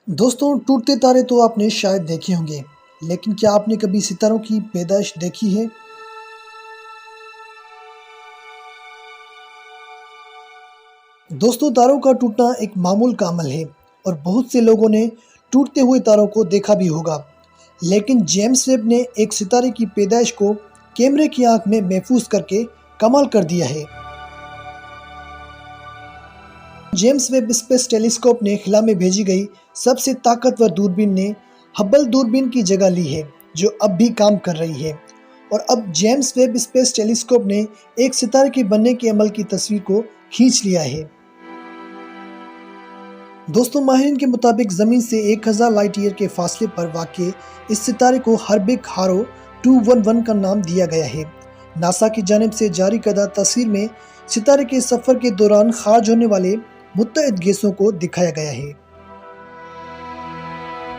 दोस्तों, टूटते तारे तो आपने शायद देखे होंगे, लेकिन क्या आपने कभी सितारों की पैदाइश देखी है? दोस्तों, तारों का टूटना एक मामूल का अमल है और बहुत से लोगों ने टूटते हुए तारों को देखा भी होगा। लेकिन जेम्स वेब ने एक सितारे की पैदाइश को कैमरे की आंख में महफूज करके कमाल कर दिया है। जेम्स वेब स्पेस टेलीस्कोप ने खिला में भेजी गई सबसे ताकतवर दूरबीन ने हब्बल दूरबीन की जगह ली है, जो अब भी काम कर रही है। और अब जेम्स वेब स्पेस टेलीस्कोप ने एक सितारे के बनने के अमल की तस्वीर को खींच लिया है। दोस्तों, माहिरीन के मुताबिक ज़मीन से 1000 लाइट ईयर के फासले पर वाक़ इस सितारे को हर्बिक हारो 211 का नाम दिया गया है। नासा की जानिब से जारी करदा तस्वीर में सितारे के सफ़र के दौरान खारिज होने वाले मुत्तअद्दिद गैसों को दिखाया गया है।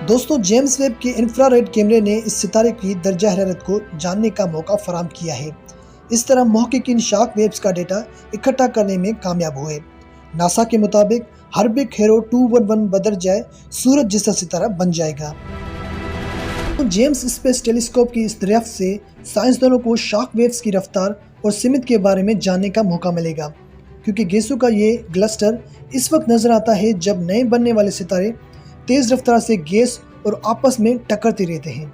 दोस्तों, जेम्स वेब के इंफ्रारेड कैमरे ने इस सितारे की दर्जा हरारत को जानने का मौका फराहम किया है। इस तरह महक़्क़िक़ीन शॉक वेव्स का डेटा इकट्ठा करने में कामयाब हुए। नासा के मुताबिक हर्बिक हेरो 211 बदल जाए सूरज जैसा सितारा बन जाएगा। तो जेम्स स्पेस टेलीस्कोप की इस दरियाफ्त से साइंसदानों को शॉक वेव्स की रफ्तार और सीमित के बारे में जानने का मौका मिलेगा, क्योंकि गैसों का ये क्लस्टर इस वक्त नजर आता है जब नए बनने वाले सितारे तेज रफ्तार से गैस और आपस में टकराते रहते हैं।